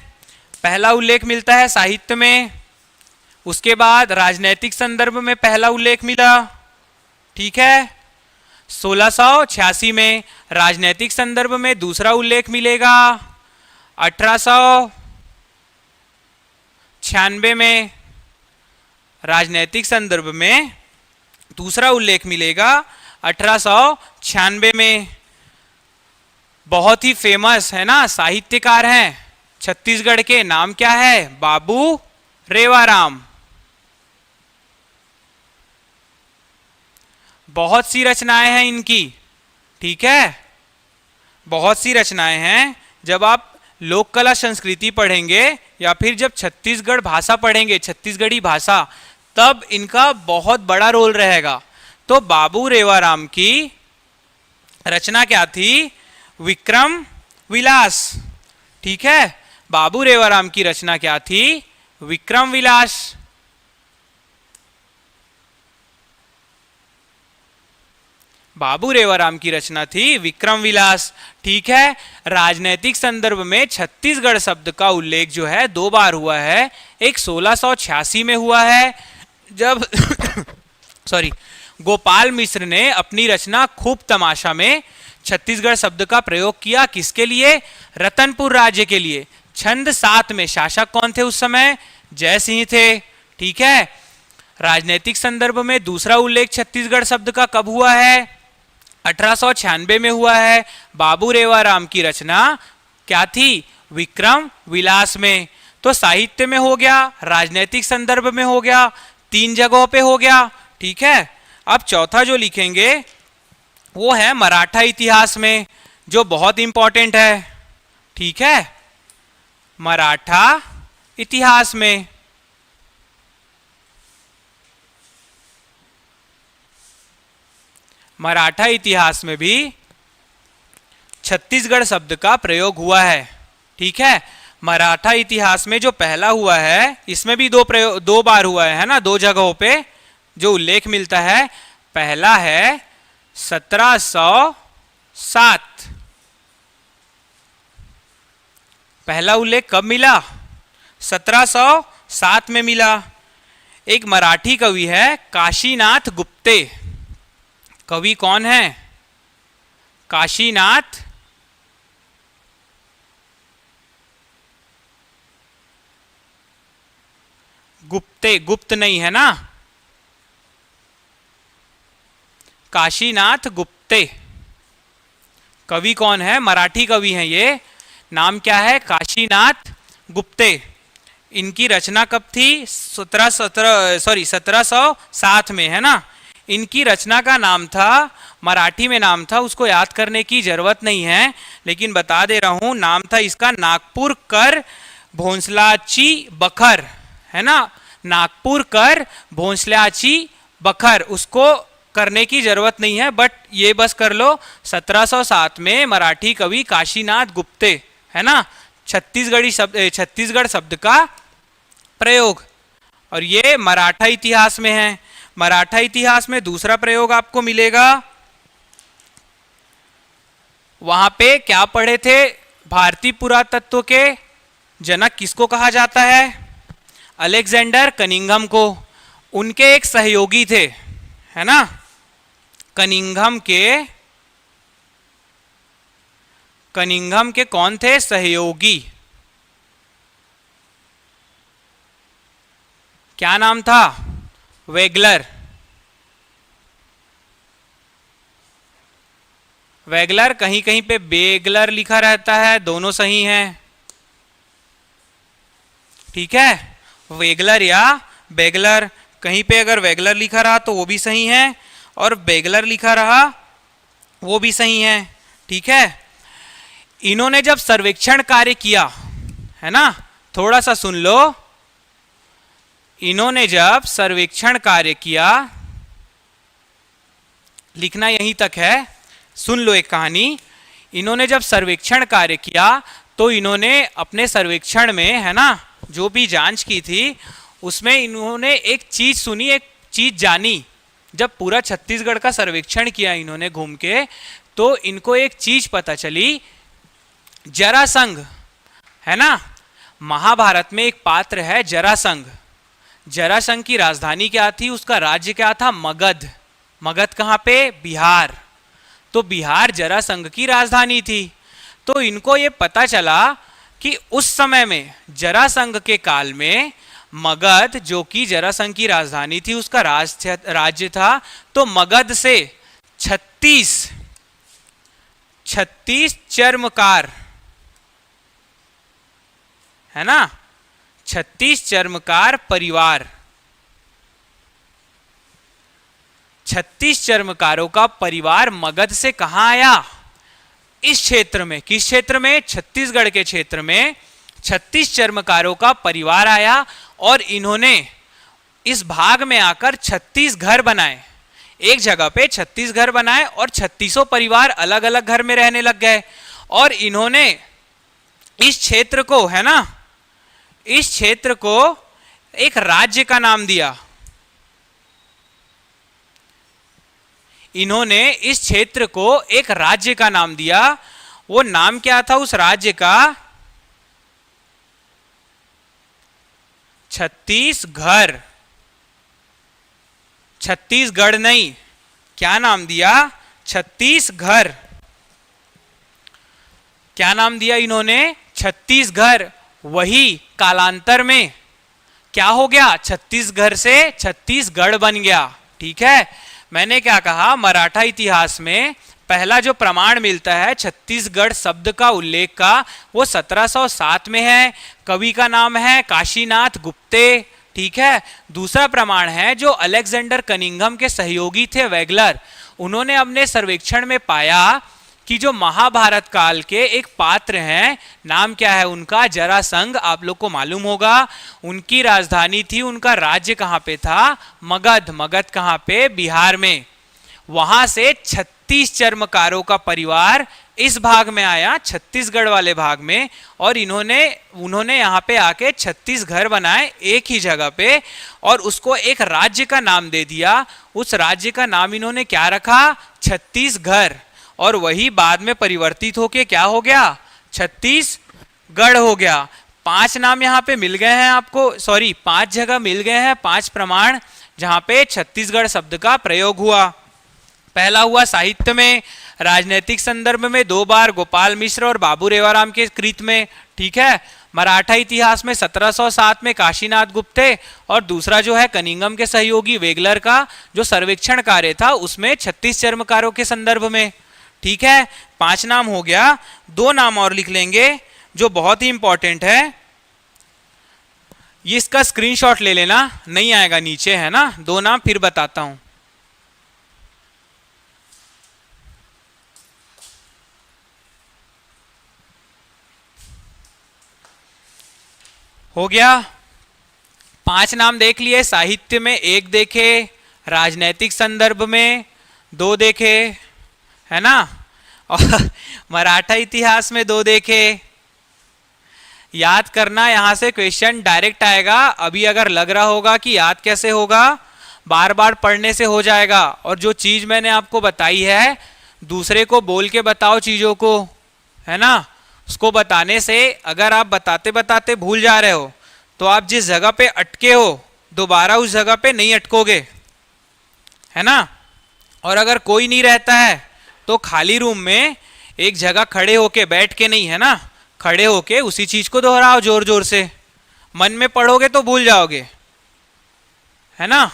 Speaker 1: पहला उल्लेख मिलता है साहित्य में। उसके बाद राजनैतिक संदर्भ में पहला उल्लेख मिला, ठीक है। 1686 में राजनैतिक संदर्भ में दूसरा उल्लेख मिलेगा। 1896 में राजनैतिक संदर्भ में दूसरा उल्लेख मिलेगा। 1896 में बहुत ही फेमस है ना साहित्यकार हैं छत्तीसगढ़ के, नाम क्या है? बाबू रेवाराम। बहुत सी रचनाएं हैं इनकी, ठीक है, बहुत सी रचनाएं हैं। जब आप लोक कला संस्कृति पढ़ेंगे या फिर जब छत्तीसगढ़ भाषा पढ़ेंगे, छत्तीसगढ़ी भाषा, तब इनका बहुत बड़ा रोल रहेगा। तो बाबू रेवाराम की रचना क्या थी? विक्रम विलास, ठीक है। बाबू रेवाराम की रचना क्या थी? विक्रम विलास। बाबू रेवाराम की रचना थी विक्रम विलास, ठीक है। राजनैतिक संदर्भ में छत्तीसगढ़ शब्द का उल्लेख जो है 2 बार हुआ है। एक 1686 में हुआ है जब सॉरी, गोपाल मिश्र ने अपनी रचना खूब तमाशा में छत्तीसगढ़ शब्द का प्रयोग किया। किसके लिए? रतनपुर राज्य के लिए। छंद 7 में शासक कौन थे उस समय? जय सिंह थे। ठीक है। राजनीतिक संदर्भ में दूसरा उल्लेख छत्तीसगढ़ शब्द का कब हुआ है? 1896 में हुआ है। बाबू रेवाराम की रचना क्या थी? विक्रम विलास में। तो साहित्य में हो गया, राजनीतिक संदर्भ में हो गया, 3 जगहों पे हो गया। ठीक है। अब चौथा जो लिखेंगे वो है मराठा इतिहास में, जो बहुत इंपॉर्टेंट है। ठीक है। मराठा इतिहास में मराठा इतिहास में भी छत्तीसगढ़ शब्द का प्रयोग हुआ है। ठीक है। मराठा इतिहास में जो पहला हुआ है, इसमें भी दो बार हुआ है ना, 2 जगहों पे जो उल्लेख मिलता है। पहला है 1707। पहला उल्लेख कब मिला? 1707 में मिला। एक मराठी कवि है काशीनाथ गुप्ते। कवि कौन है? काशीनाथ गुप्ते। गुप्त नहीं है ना, काशीनाथ गुप्ते। कवि कौन है? मराठी कवि हैं ये। नाम क्या है? काशीनाथ गुप्ते। इनकी रचना कब थी? 1707 में, है ना। इनकी रचना का नाम था, मराठी में नाम था, उसको याद करने की जरूरत नहीं है, लेकिन बता दे रहा हूं। नाम था इसका नागपुर कर भोंसलाची बखर, है ना। नागपुर कर भोंसलाची बखर, उसको करने की जरूरत नहीं है, बट ये बस कर लो। 1707 में मराठी कवि काशीनाथ गुप्ते, है ना। छत्तीसगढ़ शब्द का प्रयोग, और ये मराठा इतिहास में है। मराठा इतिहास में दूसरा प्रयोग आपको मिलेगा। वहां पे क्या पढ़े थे? भारतीय पुरातत्व के जनक किसको कहा जाता है? अलेक्जेंडर कनिंघम को। उनके एक सहयोगी थे, है ना। कनिंघम के कौन थे? सहयोगी। क्या नाम था? वेगलर। वेगलर, कहीं कहीं पे बेगलर लिखा रहता है, दोनों सही हैं। ठीक है। वेगलर या बेगलर, कहीं पे अगर वेगलर लिखा रहा तो वो भी सही है, और बेगलर लिखा रहा वो भी सही है। ठीक है। इन्होंने जब सर्वेक्षण कार्य किया, है ना, थोड़ा सा सुन लो। इन्होंने जब सर्वेक्षण कार्य किया, लिखना यहीं तक है, सुन लो एक कहानी। इन्होंने जब सर्वेक्षण कार्य किया तो इन्होंने अपने सर्वेक्षण में, है ना, जो भी जांच की थी उसमें इन्होंने एक चीज सुनी, एक चीज जानी। जब पूरा छत्तीसगढ़ का सर्वेक्षण किया इन्होंने घूम के, तो इनको एक चीज पता चली। जरासंघ, है ना, महाभारत में एक पात्र है जरासंघ। जरासंघ की राजधानी क्या थी? उसका राज्य क्या था? मगध। मगध कहाँ पे? बिहार। तो बिहार जरासंघ की राजधानी थी। तो इनको ये पता चला कि उस समय में, जरासंघ के काल में, मगध जो कि जरासंघ की राजधानी थी, उसका राज्य था। तो मगध से 36 चर्मकार, है ना, 36 चर्मकार परिवार, 36 चर्मकारों का परिवार मगध से कहां आया? इस क्षेत्र में। किस क्षेत्र में? छत्तीसगढ़ के क्षेत्र में 36 चर्मकारों का परिवार आया, और इन्होंने इस भाग में आकर 36 घर बनाए। एक जगह पे 36 घर बनाए, और 36 परिवार अलग अलग घर में रहने लग गए। और इन्होंने इस क्षेत्र को, है ना, इस क्षेत्र को एक राज्य का नाम दिया। इन्होंने इस क्षेत्र को एक राज्य का नाम दिया। वो नाम क्या था उस राज्य का? छत्तीसगढ़। छत्तीसगढ़ नहीं, क्या नाम दिया? छत्तीसगढ़। क्या नाम दिया इन्होंने? छत्तीसगढ़। वही कालांतर में क्या हो गया? छत्तीसगढ़ से छत्तीसगढ़ बन गया। ठीक है, मैंने क्या कहा, मराठा इतिहास में पहला जो प्रमाण मिलता है छत्तीसगढ़ शब्द का उल्लेख का, वो 1707 में है। कवि का नाम है काशीनाथ गुप्ते। ठीक है, दूसरा प्रमाण है जो अलेक्जेंडर कनिंघम के सहयोगी थे वेगलर, उन्होंने अपने सर्वेक्षण में पाया कि जो महाभारत काल के एक पात्र हैं, नाम क्या है उनका? जरासंध। आप लोग को मालूम होगा, उनकी राजधानी थी, उनका राज्य कहाँ पे था? मगध। मगध कहाँ पे? बिहार में। वहां से 36 चर्मकारों का परिवार इस भाग में आया, छत्तीसगढ़ वाले भाग में, और उन्होंने यहाँ पे आके 36 घर बनाए एक ही जगह पे, और उसको एक राज्य का नाम दे दिया। उस राज्य का नाम इन्होंने क्या रखा? छत्तीसगढ़। और वही बाद में परिवर्तित होके क्या हो गया? छत्तीसगढ़ हो गया। 5 नाम यहाँ पे मिल गए हैं आपको, सॉरी 5 जगह मिल गए हैं, 5 प्रमाण जहाँ पे छत्तीसगढ़ शब्द का प्रयोग हुआ। पहला हुआ साहित्य में, राजनीतिक संदर्भ में 2 बार गोपाल मिश्र और बाबू रेवाराम के कृत में। ठीक है, मराठा इतिहास में 1707 में काशीनाथ गुप्ते, और दूसरा जो है कनिंघम के सहयोगी वेगलर का जो सर्वेक्षण कार्य था उसमें 36 चर्मकारों के संदर्भ में। ठीक है, 5 नाम हो गया। 2 नाम और लिख लेंगे जो बहुत ही इंपॉर्टेंट है, ये इसका स्क्रीनशॉट ले लेना, नहीं आएगा नीचे, है ना। 2 नाम फिर बताता हूं। हो गया, 5 नाम देख लिए। साहित्य में 1 देखे, राजनैतिक संदर्भ में 2 देखे, है ना, और मराठा इतिहास में 2 देखे। याद करना, यहां से क्वेश्चन डायरेक्ट आएगा। अभी अगर लग रहा होगा कि याद कैसे होगा, बार बार पढ़ने से हो जाएगा। और जो चीज मैंने आपको बताई है, दूसरे को बोल के बताओ चीजों को, है ना। उसको बताने से अगर आप बताते बताते भूल जा रहे हो तो आप जिस जगह पे अटके हो दोबारा उस जगह पे नहीं अटकोगे, है ना। और अगर कोई नहीं रहता है तो खाली रूम में एक जगह खड़े होके, बैठ के नहीं, है ना, खड़े होके उसी चीज को दोहराओ जोर जोर से। मन में पढ़ोगे तो भूल जाओगे, है ना।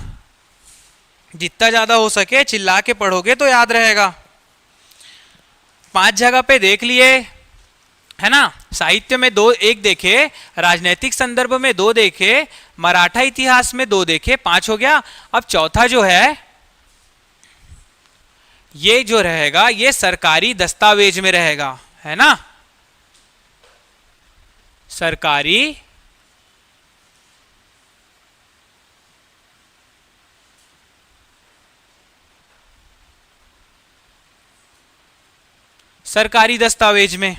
Speaker 1: जितना ज्यादा हो सके चिल्ला के पढ़ोगे तो याद रहेगा। 5 जगह पे देख लिए, है ना। साहित्य में 1 देखे, राजनीतिक संदर्भ में 2 देखे, मराठा इतिहास में 2 देखे, 5 हो गया। अब चौथा जो है ये जो रहेगा ये सरकारी दस्तावेज में रहेगा, है ना। सरकारी दस्तावेज में।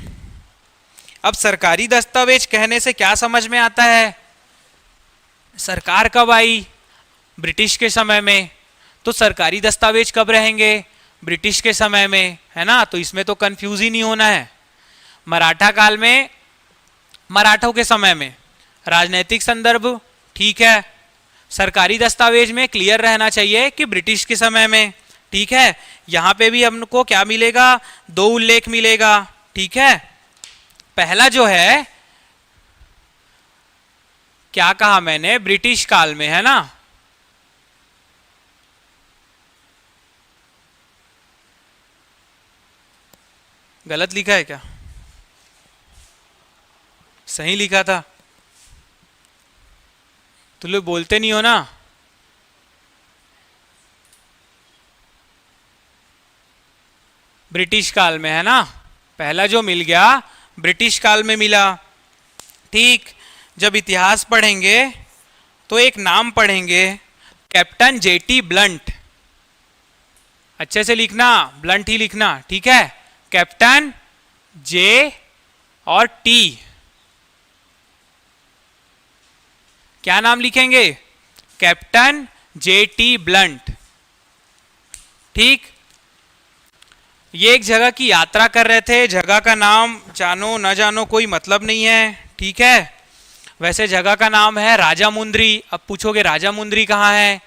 Speaker 1: अब सरकारी दस्तावेज कहने से क्या समझ में आता है? सरकार कब आई? ब्रिटिश के समय में। तो सरकारी दस्तावेज कब रहेंगे? ब्रिटिश के समय में, है ना। तो इसमें तो कंफ्यूज ही नहीं होना है। मराठा काल में, मराठों के समय में राजनीतिक संदर्भ, ठीक है। सरकारी दस्तावेज में क्लियर रहना चाहिए कि ब्रिटिश के समय में, ठीक है। यहां पे भी हमको क्या मिलेगा? 2 उल्लेख मिलेगा, ठीक है। पहला जो है, क्या कहा मैंने? ब्रिटिश काल में, है ना। गलत लिखा है क्या? सही लिखा था। तुम लोग बोलते नहीं हो ना। ब्रिटिश काल में, है ना। पहला जो मिल गया ब्रिटिश काल में मिला, ठीक। जब इतिहास पढ़ेंगे तो एक नाम पढ़ेंगे, कैप्टन जेटी ब्लंट। अच्छे से लिखना, ब्लंट ही लिखना, ठीक है। कैप्टन जे और टी, क्या नाम लिखेंगे? कैप्टन जेटी ब्लंट, ठीक। ये एक जगह की यात्रा कर रहे थे। जगह का नाम जानो न जानो कोई मतलब नहीं है, ठीक है। वैसे जगह का नाम है राजा मुंद्री। अब पूछोगे राजा मुंद्री कहाँ है?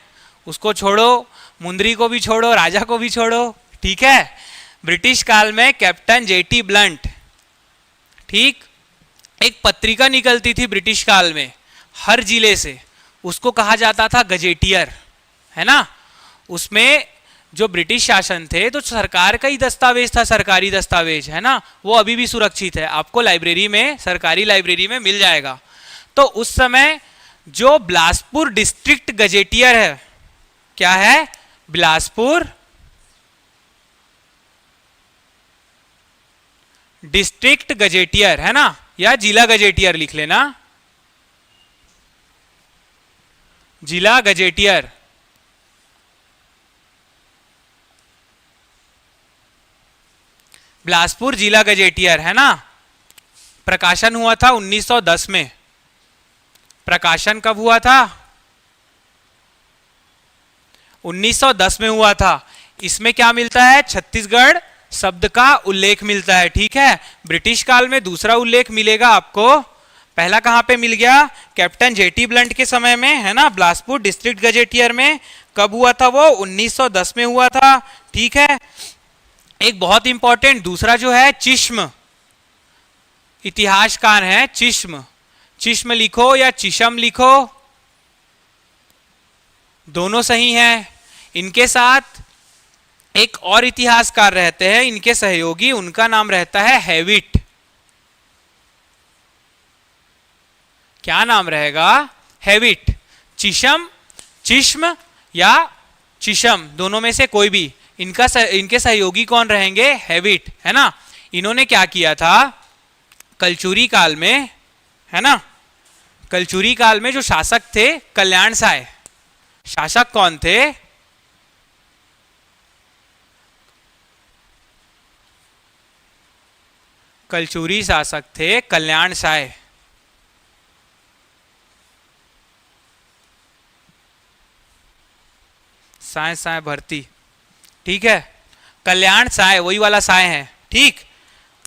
Speaker 1: उसको छोड़ो, मुंदरी को भी छोड़ो, राजा को भी छोड़ो, ठीक है। ब्रिटिश काल में कैप्टन जेटी ब्लंट, ठीक, एक पत्रिका निकलती थी ब्रिटिश काल में हर जिले से, उसको कहा जाता था गजेटियर, है ना। उसमें जो ब्रिटिश शासन थे तो सरकार का ही दस्तावेज था, सरकारी दस्तावेज, है ना, वो अभी भी सुरक्षित है, आपको लाइब्रेरी में, सरकारी लाइब्रेरी में मिल जाएगा। तो उस समय जो बिलासपुर डिस्ट्रिक्ट गजेटियर है, क्या है, बिलासपुर डिस्ट्रिक्ट गजेटियर, है ना, या जिला गजेटियर लिख लेना, जिला गजेटियर। बिलासपुर जिला गजेटियर, है ना। प्रकाशन हुआ था 1910 में। प्रकाशन कब हुआ था? 1910 में हुआ था। इसमें क्या मिलता है? छत्तीसगढ़ शब्द का उल्लेख मिलता है, ठीक है। ब्रिटिश काल में दूसरा उल्लेख मिलेगा आपको, पहला कहां पे मिल गया? कैप्टन जेटी ब्लंट के समय में, है ना, बिलासपुर डिस्ट्रिक्ट गजेटियर में। कब हुआ था वो? 1910 में हुआ था, ठीक है। एक बहुत इंपॉर्टेंट दूसरा जो है चिश्म, इतिहासकार है चिश्म, चिश्म लिखो या चिशम लिखो, दोनों सही हैं। इनके साथ एक और इतिहासकार रहते हैं, इनके सहयोगी, उनका नाम रहता है हैविट। क्या नाम रहेगा? हैविट। चिशम, चिश्म या चिशम, दोनों में से कोई भी। इनके सहयोगी कौन रहेंगे? हैविट, है ना। इन्होंने क्या किया था कलचुरी काल में, है ना, कलचुरी काल में जो शासक थे कल्याण साय, शासक कौन थे? कलचुरी शासक थे कल्याण साय। साय साय भर्ती, ठीक है। कल्याण साय वही वाला साय है, ठीक।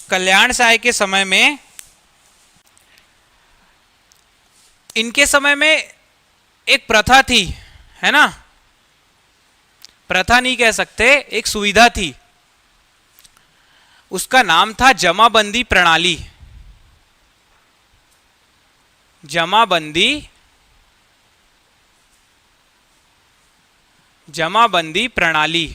Speaker 1: कल्याण साय के समय में, इनके समय में एक प्रथा थी, है ना, प्रथा नहीं कह सकते, एक सुविधा थी, उसका नाम था जमाबंदी प्रणाली। जमाबंदी, जमाबंदी प्रणाली।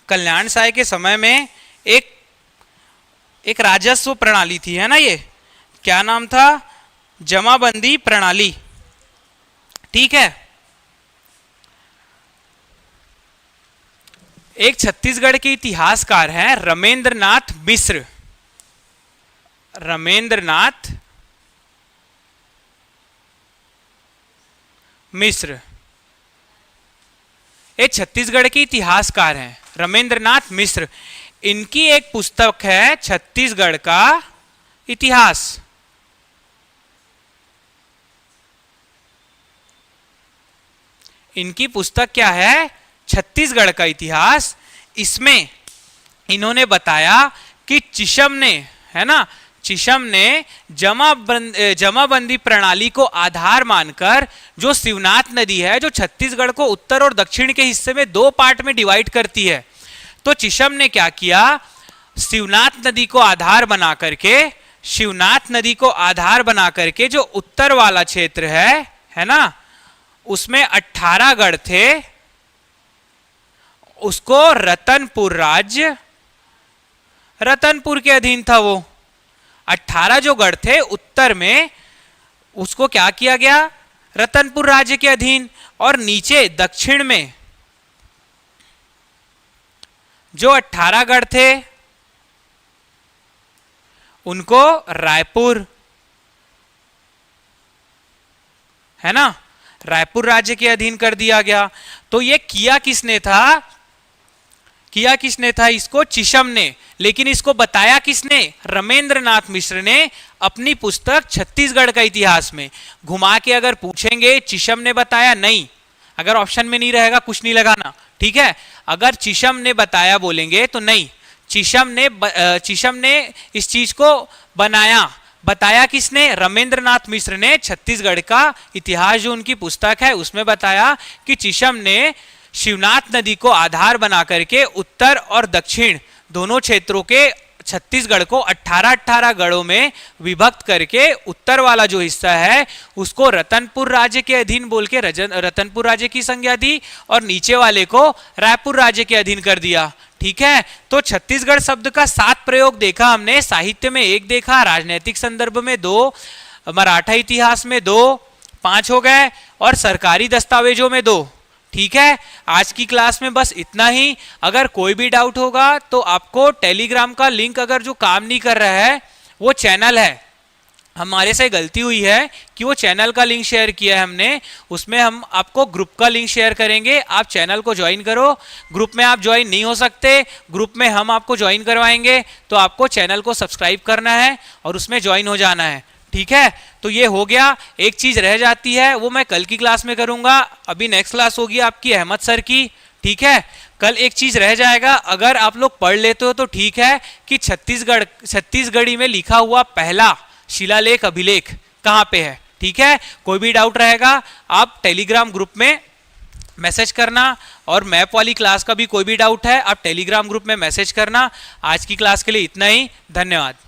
Speaker 1: कल्याण साय के समय में एक राजस्व प्रणाली थी, है ना, ये क्या नाम था? जमाबंदी प्रणाली, ठीक है। एक छत्तीसगढ़ के इतिहासकार हैं रमेंद्रनाथ मिश्र। रमेंद्रनाथ मिश्र एक छत्तीसगढ़ के इतिहासकार हैं, रमेंद्रनाथ मिश्र। इनकी एक पुस्तक है छत्तीसगढ़ का इतिहास। इनकी पुस्तक क्या है? छत्तीसगढ़ का इतिहास। इसमें इन्होंने बताया कि चिशम ने, है ना, चिशम ने जमाबंदी प्रणाली को आधार मानकर, जो शिवनाथ नदी है जो छत्तीसगढ़ को उत्तर और दक्षिण के हिस्से में दो पार्ट में डिवाइड करती है, तो चिशम ने क्या किया? शिवनाथ नदी को आधार बना करके, शिवनाथ नदी को आधार बना करके जो उत्तर वाला क्षेत्र है ना, उसमें 18 गढ़ थे, उसको रतनपुर राज्य, रतनपुर के अधीन था वो। 18 जो गढ़ थे उत्तर में, उसको क्या किया गया? रतनपुर राज्य के अधीन। और नीचे दक्षिण में जो 18 गढ़ थे उनको रायपुर, है ना, रायपुर राज्य के अधीन कर दिया गया। तो ये किया किसने था? किया किसने था? इसको चिशम ने। लेकिन इसको बताया किसने? रमेंद्रनाथ मिश्र ने अपनी पुस्तक छत्तीसगढ़ का इतिहास में। घुमा के अगर पूछेंगे चिशम ने बताया, नहीं, अगर ऑप्शन में नहीं रहेगा कुछ नहीं लगाना, ठीक है। अगर चिशम ने बताया बोलेंगे तो नहीं, चिशम ने इस चीज को बनाया, बताया किसने? रमेंद्रनाथ मिश्र ने छत्तीसगढ़ का इतिहास जो उनकी पुस्तक है उसमें बताया कि चिशम ने शिवनाथ नदी को आधार बना करके उत्तर और दक्षिण दोनों क्षेत्रों के छत्तीसगढ़ को 18-18 गढ़ों में विभक्त करके उत्तर वाला जो हिस्सा है उसको रतनपुर राज्य के अधीन बोल के रतनपुर राज्य की संज्ञा दी और नीचे वाले को रायपुर राज्य के अधीन कर दिया। ठीक है, तो छत्तीसगढ़ शब्द का 7 प्रयोग देखा हमने, साहित्य में 1 देखा, राजनीतिक संदर्भ में 2, मराठा इतिहास में 2, 5 हो गए और सरकारी दस्तावेजों में 2। ठीक है, आज की क्लास में बस इतना ही। अगर कोई भी डाउट होगा तो आपको टेलीग्राम का लिंक अगर जो काम नहीं कर रहा है वो चैनल है, हमारे से गलती हुई है कि वो चैनल का लिंक शेयर किया है हमने, उसमें हम आपको ग्रुप का लिंक शेयर करेंगे, आप चैनल को ज्वाइन करो। ग्रुप में आप ज्वाइन नहीं हो सकते, ग्रुप में हम आपको ज्वाइन करवाएंगे, तो आपको चैनल को सब्सक्राइब करना है और उसमें ज्वाइन हो जाना है। ठीक है, तो ये हो गया। एक चीज रह जाती है वो मैं कल की क्लास में करूंगा, अभी नेक्स्ट क्लास होगी आपकी अहमद सर की। ठीक है, कल एक चीज रह जाएगा, अगर आप लोग पढ़ लेते हो तो ठीक है कि छत्तीसगढ़ी में लिखा हुआ पहला शिलालेख अभिलेख कहाँ पे है। ठीक है, कोई भी डाउट रहेगा आप टेलीग्राम ग्रुप में मैसेज करना, और मैप वाली क्लास का भी कोई भी डाउट है आप टेलीग्राम ग्रुप में मैसेज करना। आज की क्लास के लिए इतना ही, धन्यवाद।